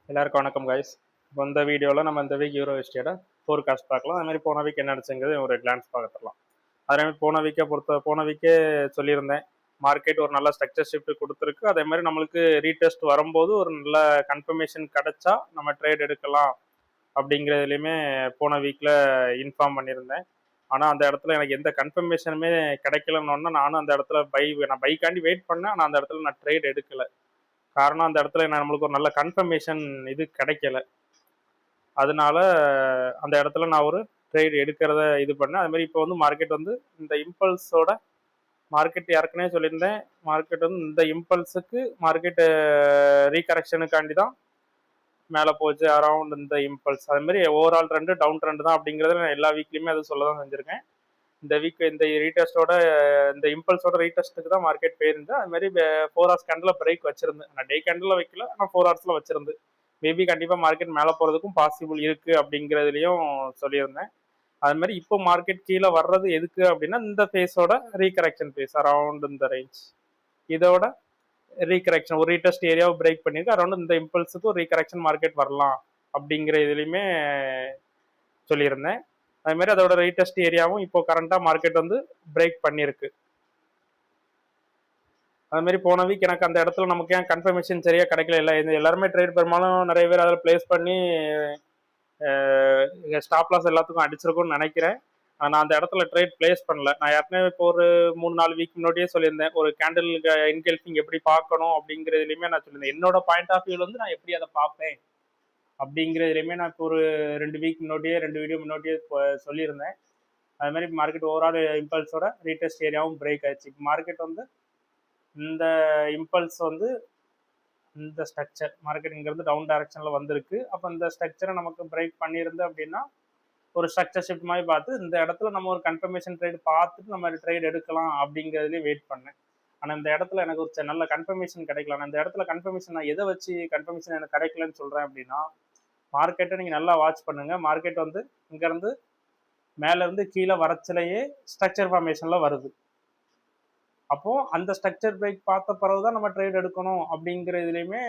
எல்லாருக்கும் வணக்கம் கைஸ். இப்போ இந்த வீடியோவில் நம்ம இந்த வீக் யூரோ எஸ்டேட ஃபோர்காஸ்ட் பார்க்கலாம். அது மாதிரி போன வீக் என்ன நடந்துச்சுங்கிறது ஒரு கிளான்ஸ் பார்த்துடலாம். அதே மாதிரி போன வீக்கே சொல்லியிருந்தேன், மார்க்கெட் ஒரு நல்ல ஸ்ட்ரக்சர் ஷிஃப்ட் கொடுத்துருக்கு. அதே மாதிரி நம்மளுக்கு ரீடெஸ்ட் வரும்போது ஒரு நல்ல கன்ஃபர்மேஷன் கிடைச்சா நம்ம ட்ரேட் எடுக்கலாம் அப்படிங்கிறதுலையுமே போன வீக்கில் இன்ஃபார்ம் பண்ணியிருந்தேன். ஆனால் அந்த இடத்துல எனக்கு எந்த கன்ஃபர்மேஷனுமே கிடைக்கலன்னு நானும் அந்த இடத்துல நான் பைக்காண்டி வெயிட் பண்ணேன். ஆனால் அந்த இடத்துல நான் ட்ரேட் எடுக்கலை. காரணம் அந்த இடத்துல நம்மளுக்கு ஒரு நல்ல கன்ஃபர்மேஷன் இது கிடைக்கல. அதனால அந்த இடத்துல நான் ஒரு ட்ரேட் எடுக்கிறத இது பண்ணேன். அது மாதிரி இப்போ வந்து மார்க்கெட் வந்து இந்த இம்பல்ஸோட மார்க்கெட் ஏற்கனவே சொல்லியிருந்தேன், மார்க்கெட் வந்து இந்த இம்பல்ஸுக்கு மார்க்கெட் ரீகரெக்ஷனுக்காண்டி தான் மேலே போச்சு அரௌண்ட் இந்த இம்பல்ஸ். அது மாதிரி ஓவரால் ட்ரெண்டு டவுன் ட்ரெண்டு தான் அப்படிங்கிறத நான் எல்லா வீக்லையுமே அதை சொல்ல தான் செஞ்சுருக்கேன். இந்த வீக் இந்த ரீடெஸ்டோட இந்த இம்பல்ஸோட ரீடெஸ்ட்டுக்கு தான் மார்க்கெட் போயிருந்து. அது மாதிரி 4 ஹவர்ஸ் கேண்டில் பிரேக் வச்சிருந்து. நான் டே கேண்டில் வைக்கல, ஆனால் 4 ஹவர்ஸில் வச்சிருந்து. மேபி கண்டிப்பாக மார்க்கெட் மேலே போகிறதுக்கும் பாசிபிள் இருக்குது அப்படிங்கிறதுலையும் சொல்லியிருந்தேன். அது மாதிரி இப்போ மார்க்கெட் கீழே வர்றது எதுக்கு அப்படின்னா இந்த ஃபேஸோட ரீகரெக்ஷன் ஃபேஸ் அரௌண்ட் இந்த ரேஞ்ச். இதோட ரீகரெக்ஷன் ஒரு ரீடெஸ்ட் ஏரியாவை பிரேக் பண்ணியிருக்கு. அரௌண்ட் இந்த இம்பல்ஸுக்கு ஒரு ரீகரெக்ஷன் மார்க்கெட் வரலாம் அப்படிங்கிற இதுலையுமே சொல்லியிருந்தேன். அது மாதிரி அதோட ரீடெஸ்ட் ஏரியாவும் இப்போ கரண்டாக மார்க்கெட் வந்து பிரேக் பண்ணியிருக்கு. அது மாதிரி போன வீக் எனக்கு அந்த இடத்துல நமக்கு ஏன் கன்ஃபர்மேஷன் சரியாக கிடைக்கல. இல்லை எல்லாருமே ட்ரேட் பெரும்பாலும் நிறைய பேர் அதில் பிளேஸ் பண்ணி ஸ்டாப் லாஸ் எல்லாத்துக்கும் அடிச்சிருக்கும்னு நினைக்கிறேன். நான் அந்த இடத்துல ட்ரேட் பிளேஸ் பண்ணல. நான் ஏற்கனவே இப்போ ஒரு 3-4 வீக் முன்னாடியே சொல்லியிருந்தேன், ஒரு கேண்டில் என்கெல்ஃபிங் எப்படி பார்க்கணும் அப்படிங்கிறதுலையுமே நான் சொல்லியிருந்தேன். என்னோட பாயிண்ட் ஆஃப் வியூல வந்து நான் எப்படி அதை பார்ப்பேன் அப்படிங்கிறதுலையுமே நான் இப்போ ஒரு 2 வீக் முன்னாடியே 2 வீடியோ முன்னாடியே சொல்லியிருந்தேன். அது மாதிரி மார்க்கெட் ஓவரால் இம்பல்ஸோட ரீடெஸ்ட் ஏரியாவும் பிரேக் ஆயிடுச்சு. இப்போ மார்க்கெட் வந்து இந்த இம்பல்ஸ் வந்து இந்த ஸ்ட்ரக்சர் மார்க்கெட் இங்கேருந்து டவுன் டைரக்ஷனில் வந்திருக்கு. அப்போ இந்த ஸ்ட்ரக்சரை நமக்கு பிரேக் பண்ணியிருந்து அப்படின்னா ஒரு ஸ்ட்ரக்சர் ஷிஃப்ட் மாதிரி பார்த்து இந்த இடத்துல நம்ம ஒரு கன்ஃபர்மேஷன் ட்ரேட் பார்த்துட்டு நம்ம ட்ரேட் எடுக்கலாம் அப்படிங்கிறதுலேயே வெயிட் பண்ணேன். ஆனால் இந்த இடத்துல எனக்கு ஒரு நல்ல கன்ஃபர்மேஷன் கிடைக்கல. நான் இந்த இடத்துல கன்ஃபர்மேஷன் நான் எதை வச்சு கன்ஃபர்மேஷன் எனக்கு கிடைக்கலன்னு சொல்கிறேன் அப்படின்னா, மார்க்கெட்டை நீங்கள் நல்லா வாட்ச் பண்ணுங்கள். மார்க்கெட் வந்து இங்கேருந்து மேலேருந்து கீழே வரச்சிலேயே ஸ்ட்ரக்சர் ஃபார்மேஷனில் வருது. அப்போ அந்த ஸ்ட்ரக்சர் பிரேக் பார்த்த பிறகுதான் நம்ம ட்ரேட் எடுக்கணும் அப்படிங்கிற இதுலையுமே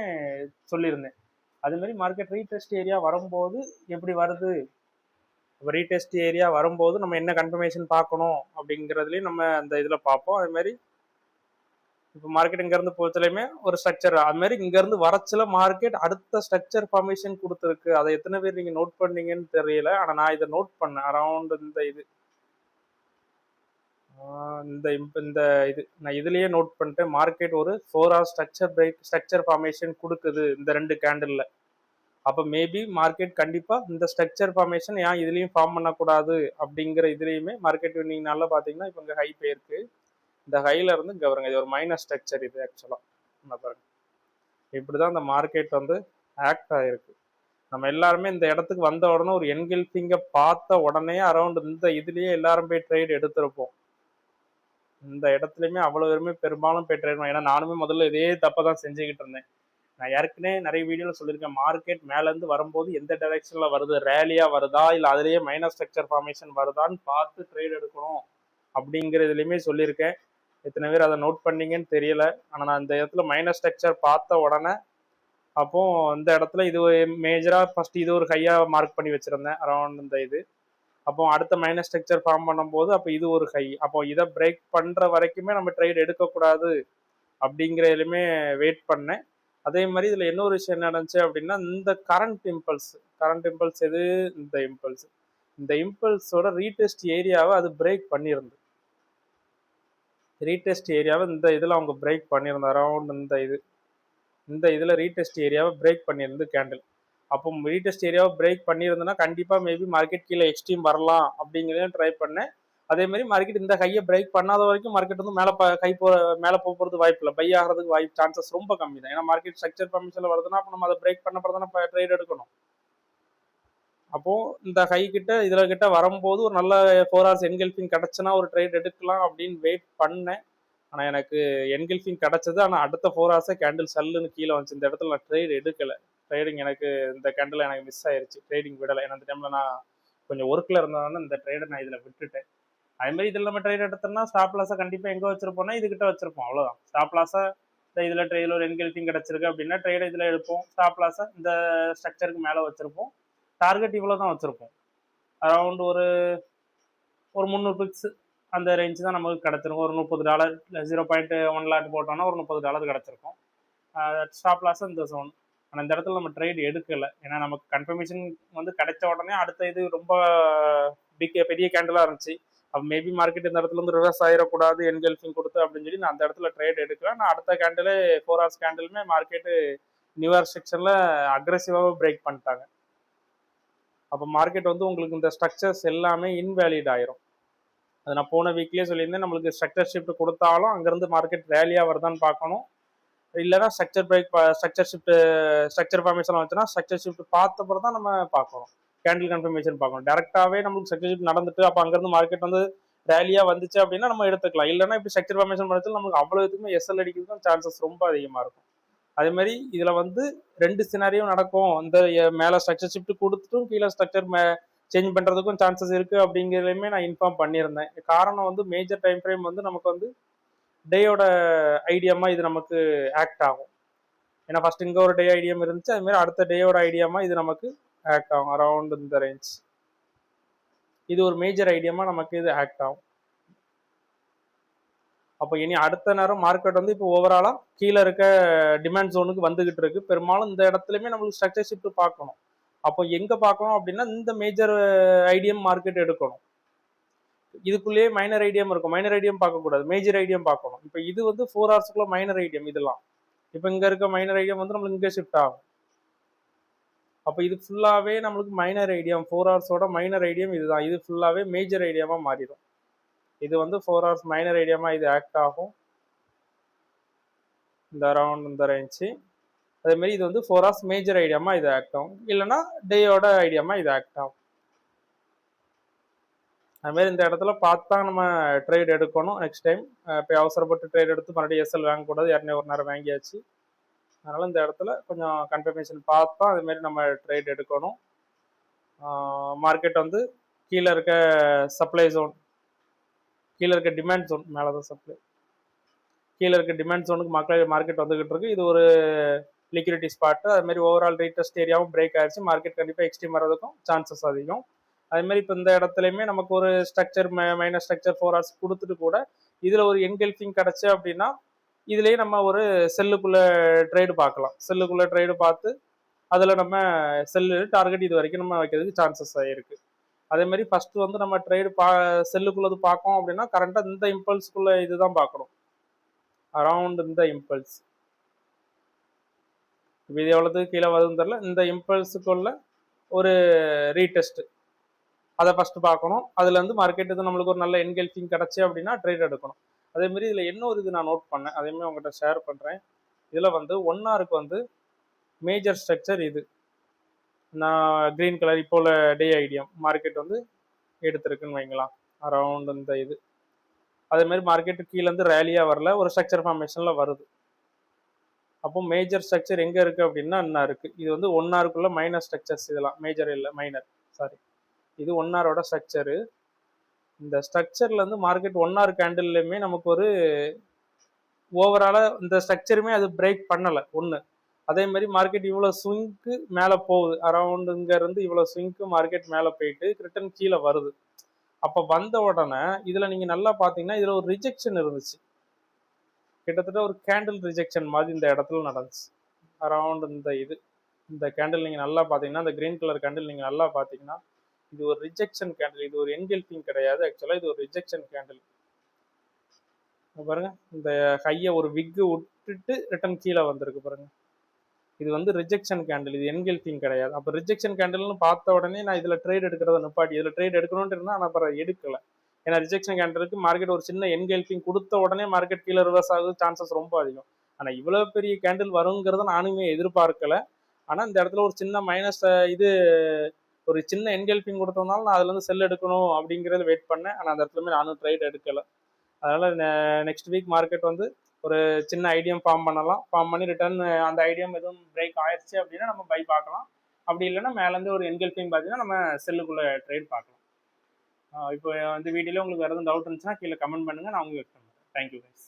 சொல்லியிருந்தேன். அது மாதிரி மார்க்கெட் ரீடெஸ்ட் ஏரியா வரும்போது எப்படி வருது, ரீடெஸ்ட் ஏரியா வரும்போது நம்ம என்ன கன்ஃபர்மேஷன் பார்க்கணும் அப்படிங்கிறதுலையும் நம்ம அந்த இதில் பார்ப்போம். அது மாதிரி இப்போ மார்க்கெட் இங்கேருந்து போச்சலையுமே ஒரு ஸ்ட்ரக்சர், அது மாதிரி இங்கேருந்து வரச்சில மார்க்கெட் அடுத்த ஸ்ட்ரக்சர் ஃபார்மேஷன் கொடுத்துருக்கு. அதை எத்தனை பேர் நீங்கள் நோட் பண்ணீங்கன்னு தெரியல, ஆனால் நான் இதை நோட் பண்ணேன். அரௌண்ட் இந்த இது இந்த இது நான் இதுலயே நோட் பண்ணிட்டேன். மார்க்கெட் ஒரு 4 ஹவர் ஸ்ட்ரக்சர் ஃபார்மேஷன் கொடுக்குது இந்த 2 கேண்டில்ல. அப்போ மேபி மார்க்கெட் கண்டிப்பா இந்த ஸ்ட்ரக்சர் ஃபார்மேஷன் ஏன் இதுலயும் ஃபார்ம் பண்ணக்கூடாது அப்படிங்கிற இதுலயுமே மார்க்கெட் நீங்க நல்லா பாத்தீங்கன்னா இப்போ இங்க ஹை போயிருக்கு. இந்த ஹைல இருந்து இங்க வருங்க, இது ஒரு மைனஸ் ஸ்ட்ரக்சர். இது ஆக்சுவலா பாருங்க, இப்படிதான் இந்த மார்க்கெட் வந்து ஆக்ட் ஆயிருக்கு. நம்ம எல்லாருமே இந்த இடத்துக்கு வந்த உடனே ஒரு என்கெல்ஃபிங்க பார்த்த உடனே அரௌண்ட் இந்த இதுலயே எல்லாரும் போய் ட்ரேட் எடுத்திருப்போம். இந்த இடத்துலையுமே அவ்வளோ பேருமே பெரும்பாலும் போய் ட்ரேட். ஏன்னா நானுமே முதல்ல இதே தப்பை தான் செஞ்சுக்கிட்டு இருந்தேன். நான் ஏற்கனவே நிறைய வீடியோவில் சொல்லியிருக்கேன், மார்க்கெட் மேலேருந்து வரும்போது எந்த டைரெக்ஷனில் வருது, ரேலியாக வருதா இல்லை அதுலேயே மைனஸ் ஸ்ட்ரக்சர் ஃபார்மேஷன் வருதான்னு பார்த்து ட்ரேட் எடுக்கணும் அப்படிங்கிறதுலையுமே சொல்லியிருக்கேன். எத்தனை பேர் அதை நோட் பண்ணீங்கன்னு தெரியல. ஆனால் நான் இந்த இடத்துல மைனஸ் ஸ்ட்ரக்சர் பார்த்த உடனே அப்போ இந்த இடத்துல இது மேஜராக ஃபர்ஸ்ட் இது ஒரு ஹையாக மார்க் பண்ணி வச்சுருந்தேன் அரௌண்ட் இந்த இது. அப்போ அடுத்த மைனஸ் ஸ்ட்ரக்சர் ஃபார்ம் பண்ணும்போது அப்போ இது ஒரு ஹை. அப்போ இதை பிரேக் பண்ணுற வரைக்குமே நம்ம ட்ரேட் எடுக்கக்கூடாது அப்படிங்கிறதுலையுமே வெயிட் பண்ணேன். அதே மாதிரி இதில் இன்னொரு விஷயம் என்ன நடந்துச்சு அப்படின்னா, இந்த கரண்ட் இம்பல்ஸ் எது, இந்த இம்பல்ஸோட ரீடெஸ்ட் ஏரியாவை அது பிரேக் பண்ணியிருந்து. ரீடெஸ்ட் ஏரியாவை இந்த இதில் அவங்க பிரேக் பண்ணியிருந்த அரௌண்ட் இந்த இதில் ரீடெஸ்ட் ஏரியாவை பிரேக் பண்ணியிருந்து கேண்டில். அப்போ ரீடெஸ்ட் ஏரியாவை பிரேக் பண்ணியிருந்தேன்னா கண்டிப்பாக மேபி மார்க்கெட் கீழே எக்ஸ்ட்ரீம் வரலாம் அப்படிங்கிறதையும் ட்ரை பண்ணேன். அதே மாதிரி மார்க்கெட் இந்த ஹையை பிரேக் பண்ணாத வரைக்கும் மார்க்கெட் வந்து மேலே போகிறது வாய்ப்பு இல்லை, பை ஆகிறதுக்கு வாய்ப்பு சான்சஸ் ரொம்ப கம்மி தான். ஏன்னா மார்க்கெட் ஸ்ட்ரக்சர் ஃபார்மேஷனில் வருதுன்னா அப்போ நம்ம அதை பிரேக் பண்ண தானே ட்ரேட் எடுக்கணும். அப்போ இந்த ஹை கிட்ட இதில் கிட்ட வரும்போது ஒரு நல்ல 4 ஹவர்ஸ் என்கெல்ஃபிங் கிடச்சுன்னா ஒரு ட்ரேட் எடுக்கலாம் அப்படின்னு வெயிட் பண்ணேன். ஆனால் எனக்கு என்கெல்ஃபிங் கிடச்சது. ஆனால் அடுத்த 4 ஹவர்ஸே கேண்டில் சல்லுன்னு கீழே வந்துச்சு. இந்த இடத்துல நான் ட்ரேட் எடுக்கலை. ட்ரேடிங் எனக்கு இந்த கேண்டில் எனக்கு மிஸ் ஆயிருச்சு, ட்ரேடிங் விடலை. ஏன்னா அந்த டைமில் நான் கொஞ்சம் ஒர்க்கில் இருந்ததுனால இந்த ட்ரேடை நான் இதில் விட்டுட்டேன். அதே மாதிரி இதில் நம்ம ட்ரேட் எடுத்தோம்னா ஸ்டாப் லாஸை கண்டிப்பாக எங்கே வச்சிருப்போம்னா இதுகிட்ட வச்சிருப்போம், அவ்வளோதான். ஸ்டாப் லாஸை இதில் ஒரு என்கல்ஃபிங் கிடச்சிருக்கு அப்படின்னா ட்ரேடை இதில் எடுப்போம். ஸ்டாப் லாஸை இந்த ஸ்ட்ரக்சருக்கு மேலே வச்சுருப்போம். டார்கெட் இவ்வளோ தான் வச்சுருப்போம். அரௌண்ட் ஒரு 300 பிக்ஸ் அந்த ரேஞ்சு தான் நமக்கு கிடச்சிருக்கும். ஒரு $30 இல்லை 0.1 லாட் போட்டோம்னா ஒரு $30 கிடச்சிருக்கும். ஸ்டாப் லாஸ் இந்த ஜோன். ஆனால் இந்த இடத்துல நம்ம ட்ரேட் எடுக்கலை. ஏன்னா நமக்கு கன்ஃபர்மேஷன் வந்து கிடைச்ச உடனே அடுத்த இது ரொம்ப பெரிய கேண்டலாக இருந்துச்சு. அப்போ மேபி மார்க்கெட் இந்த இடத்துல வந்து ரிவர்ஸ் ஆகிடக்கூடாது என்கல்ஃபிங் கொடுத்து அப்படின்னு சொல்லி நான் அந்த இடத்துல ட்ரேட் எடுக்கல. நான் அடுத்த கேண்டில் 4 ஹவர்ஸ் கேண்டிலுமே மார்க்கெட்டு நியூயார்க் செக்ஷனில் அக்ரெசிவாக பிரேக் பண்ணிட்டாங்க. அப்போ மார்க்கெட் வந்து உங்களுக்கு இந்த ஸ்ட்ரக்சர்ஸ் எல்லாமே இன்வேலிட் ஆயிரும். அது நான் போன வீக்லேயே சொல்லியிருந்தேன். நம்மளுக்கு ஸ்ட்ரக்சர் ஷிஃப்ட் கொடுத்தாலும் அங்கேருந்து மார்க்கெட் ரேலியாக வருதான்னு பார்க்கணும். இல்லைனா ஸ்ட்ரக்சர் ஃபார்மேஷன் வந்துச்சுன்னா ஸ்ட்ரக்சர் ஷிஃப்ட் பார்த்தப்பறம் தான் நம்ம பார்க்கணும். கேண்டில் கன்ஃபர்மேஷன் பார்க்கணும். டேரெக்டாகவே நம்மளுக்கு ஸ்ட்ரக்சர் ஷிஃப்ட் நடந்துட்டு அப்போ அங்கேருந்து மார்க்கெட் வந்து ரேலியாக வந்துச்சு அப்படின்னா நம்ம எடுத்துக்கலாம். இல்லைனா இப்போ ஸ்ட்ரக்சர் ஃபார்மேஷன் பண்ணி நமக்கு அவ்வளோ எதுக்குமே எஸ்எல் அடிக்கிறதுக்கும் சான்சஸ் ரொம்ப அதிகமாக இருக்கும். அதே மாதிரி இதில் வந்து 2 சினாரியும் நடக்கும். இந்த மேலே ஸ்ட்ரக்சர் ஷிஃப்ட் கொடுத்துட்டும் கீழே ஸ்ட்ரக்சர் சேஞ்ச் பண்ணுறதுக்கும் சான்சஸ் இருக்குது அப்படிங்கிறதையுமே நான் இன்ஃபார்ம் பண்ணியிருந்தேன். காரணம் வந்து மேஜர் டைம் ஃப்ரேம் வந்து நமக்கு வந்து டேயோட ஐடியாமா இது நமக்கு ஆக்ட் ஆகும். ஏன்னா ஃபர்ஸ்ட் இங்கே ஒரு டே ஐடியம் இருந்துச்சு, அதுமாதிரி அடுத்த டேயோட ஐடியாமா இது நமக்கு ஆக்ட் ஆகும். அரௌண்ட் இந்த ரேஞ்ச் இது ஒரு மேஜர் ஐடியாமா நமக்கு இது ஆக்ட் ஆகும். அப்போ இனி அடுத்த நேரம் மார்க்கெட் வந்து இப்போ ஓவராலாக கீழே இருக்க டிமாண்ட் ஜோனுக்கு வந்துகிட்டு இருக்கு. பெரும்பாலும் இந்த இடத்துலையுமே நம்மளுக்கு ஸ்ட்ரக்சர் ஷிஃப்ட் பார்க்கணும். அப்போ எங்கே பார்க்கணும் அப்படின்னா இந்த மேஜர் ஐடியம் மார்க்கெட் எடுக்கணும். இதுக்குள்ளேயே மைனர் ஐடியம் இருக்கும். மைனர் ஐடியம் பார்க்கக்கூடாது, மேஜர் ஐடியம் பார்க்கணும். இப்போ இது வந்து 4 ஹவர்ஸ்க்குள்ள மைனர் ஐடியம் இதெல்லாம். இப்போ இங்கே இருக்க மைனர் ஐடியம் வந்து நம்மளுக்கு இங்கே ஷிஃப்ட் ஆகும். அப்போ இது ஃபுல்லாகவே நம்மளுக்கு மைனர் ஐடியம் 4 ஹவர்ஸோட மைனர் ஐடியம் இதுதான். இது ஃபுல்லாகவே மேஜர் ஐடியாமாக மாறிடும். இது வந்து 4 ஹவர்ஸ் மைனர் ஐடியாமாக இது ஆக்ட் ஆகும். இந்த அரௌண்ட் இந்த ரேஞ்சு. அதேமாரி இது வந்து 4 ஹவர்ஸ் மேஜர் ஐடியாமாக இது ஆக்ட் ஆகும். இல்லைனா டேயோட ஐடியாமாக இது ஆக்ட் ஆகும். அதுமாரி இந்த இடத்துல பார்த்து தான் நம்ம ட்ரேட் எடுக்கணும். நெக்ஸ்ட் டைம் இப்போ அவசரப்பட்டு ட்ரேட் எடுத்து மறுபடியும் எஸ்எல் வாங்கக்கூடாது. ஏற்கனவே ஒரு நேரம் வாங்கியாச்சு. அதனால் இந்த இடத்துல கொஞ்சம் கன்ஃபர்மேஷன் பார்த்து தான் அதுமாரி நம்ம ட்ரேட் எடுக்கணும். மார்க்கெட் வந்து கீழே இருக்க சப்ளை ஜோன், கீழே இருக்க டிமாண்ட் ஜோன், மேலே தான் சப்ளை, கீழே இருக்க டிமாண்ட் ஜோனுக்கு மார்க்கெட் வந்துகிட்டு இருக்கு. இது ஒரு லிக்விடிட்டி ஸ்பாட்டு. அதுமாரி ஓவரால் ரீடெஸ்ட் ஏரியாவும் பிரேக் ஆயிடுச்சு. மார்க்கெட் கண்டிப்பாக எக்ஸ்ட்ரீம் வர்றதுக்கும் சான்சஸ் அதிகம். அதேமாதிரி இப்போ இந்த இடத்துலையுமே நமக்கு ஒரு ஸ்ட்ரக்சர் மைனர் ஸ்ட்ரக்சர் 4 ஹவர்ஸ் கொடுத்துட்டு கூட இதில் ஒரு என்கல்ஃபிங் கிடச்சி அப்படின்னா இதுலேயே நம்ம ஒரு செல்லுக்குள்ளே ட்ரேடு பார்க்கலாம். செல்லுக்குள்ளே ட்ரேடு பார்த்து அதில் நம்ம செல்லு டார்கெட் இது வரைக்கும் நம்ம வைக்கிறதுக்கு சான்சஸ் ஆகிருக்கு. அதேமாதிரி ஃபஸ்ட்டு வந்து நம்ம ட்ரேடு செல்லுக்குள்ளது பார்க்கோம் அப்படின்னா கரண்ட்டாக இந்த இம்பல்ஸ்க்குள்ளே இதுதான் பார்க்கணும். அரவுண்ட் இந்த இம்பல்ஸ் இப்போ இது எவ்வளோத்துக்கு கீழே வருதுன்னு தெரில. இந்த இம்பல்ஸுக்குள்ள ஒரு ரீடெஸ்ட் அதை ஃபஸ்ட்டு பார்க்கணும். அதில் வந்து மார்க்கெட் இது நம்மளுக்கு ஒரு நல்ல என்கல்ஃபிங் கிடச்சி அப்படின்னா ட்ரேட் எடுக்கணும். அதேமாரி இதில் இன்னொரு இது நான் நோட் பண்ணேன், அதேமாதிரி உங்கள்கிட்ட ஷேர் பண்ணுறேன். இதில் வந்து 1 ஹவருக்கு வந்து மேஜர் ஸ்ட்ரக்சர் இது நான் க்ரீன் கலர் இப்போ உள்ள டே ஐடியம் மார்க்கெட் வந்து எடுத்திருக்குன்னு வைங்களாம். அரவுண்ட் இந்த இது அதேமாதிரி மார்க்கெட்டு கீழேருந்து ரேலியாக வரல, ஒரு ஸ்ட்ரக்சர் ஃபார்மேஷனில் வருது. அப்போ மேஜர் ஸ்ட்ரக்சர் எங்கே இருக்குது அப்படின்னா என்ன இருக்குது. இது வந்து 1 ஹவருக்குள்ள மைனர் ஸ்ட்ரக்சர்ஸ். இதெல்லாம் மேஜர் இல்லை, மைனர், சாரி. இது 1 ஹவரோட ஸ்ட்ரக்சரு. இந்த ஸ்ட்ரக்சர்லேருந்து மார்க்கெட் 1 ஹவர் கேண்டில்லையுமே நமக்கு ஒரு ஓவராலாக இந்த ஸ்ட்ரக்சருமே அது பிரேக் பண்ணலை ஒன்று. அதே மாதிரி மார்க்கெட் இவ்வளோ ஸ்விங்க்கு மேலே போகுது. அரவுண்ட் இங்கேருந்து இவ்வளோ ஸ்விங்க்கு மார்க்கெட் மேலே போயிட்டு ரிட்டர்ன் கீழே வருது. அப்போ வந்த உடனே இதில் நீங்கள் நல்லா பார்த்தீங்கன்னா இதில் ஒரு ரிஜெக்ஷன் இருந்துச்சு. கிட்டத்தட்ட ஒரு கேண்டில் ரிஜெக்ஷன் மாதிரி இந்த இடத்துல நடந்துச்சு. அரவுண்ட் இந்த கேண்டில் நீங்கள் நல்லா பார்த்தீங்கன்னா, இந்த க்ரீன் கலர் கேண்டில் நீங்கள் நல்லா பார்த்தீங்கன்னா இது ஒரு ரிஜெக்ஷன் கேண்டில். இது ஒரு என்கல்ஃபிங் கிடையாது. ஆக்சுவலாக இது ஒரு ரிஜெக்ஷன் கேண்டில். பாருங்க, இந்த ஹையை ஒரு விக்கு விட்டுட்டு ரிட்டர்ன் கீழே வந்திருக்கு பாருங்க. இது வந்து ரிஜெக்ஷன் கேண்டில், இது என்கல்ஃபிங் கிடையாது. அப்போ ரிஜெக்ஷன் கேண்டில்னு பார்த்த உடனே நான் இதில் ட்ரேட் எடுக்கிறத நிப்பாட்டி இதில் ட்ரேட் எடுக்கணும்னு இருந்தால் ஆனால் அப்புறம் எடுக்கலை. ஏன்னா ரிஜெக்ஷன் கேண்டிலுக்கு மார்க்கெட் ஒரு சின்ன என்கல்ஃபிங் கொடுத்த உடனே மார்க்கெட் கீழே ரிவர்ஸ் ஆகுது சான்சஸ் ரொம்ப அதிகம். ஆனால் இவ்வளோ பெரிய கேண்டில் வருங்கிறத நானுமே எதிர்பார்க்கலை. ஆனால் இந்த இடத்துல ஒரு சின்ன மைனஸ் இது ஒரு சின்ன என்கல்ஃபிங் கொடுத்ததுனால நான் அதுல இருந்து செல் எடுக்கணும் அப்படிங்கிறத வெயிட் பண்ணேன். ஆனால் அந்த இடத்துல நானும் ட்ரேட் எடுக்கலை. அதனால நெக்ஸ்ட் வீக் மார்க்கெட் வந்து ஒரு சின்ன ஐடியம் ஃபார்ம் பண்ணலாம். ஃபார்ம் பண்ணி ரிட்டர்ன் அந்த ஐடியம் எதுவும் பிரேக் ஆயிடுச்சு அப்படின்னா நம்ம பை பார்க்கலாம். அப்படி இல்லைன்னா மேலேருந்து ஒரு என்கல்ஃபிங் பார்த்தீங்கன்னா நம்ம செல்லுக்குள்ளே ட்ரேட் பார்க்கலாம். இப்போ இந்த வீடியோவில் உங்களுக்கு வேறு எதுவும் டவுட் இருந்துச்சுன்னா கீழே கமெண்ட் பண்ணுங்கள், நான் உங்களுக்கு வெயிட் பண்ணுறேன். Thank you guys.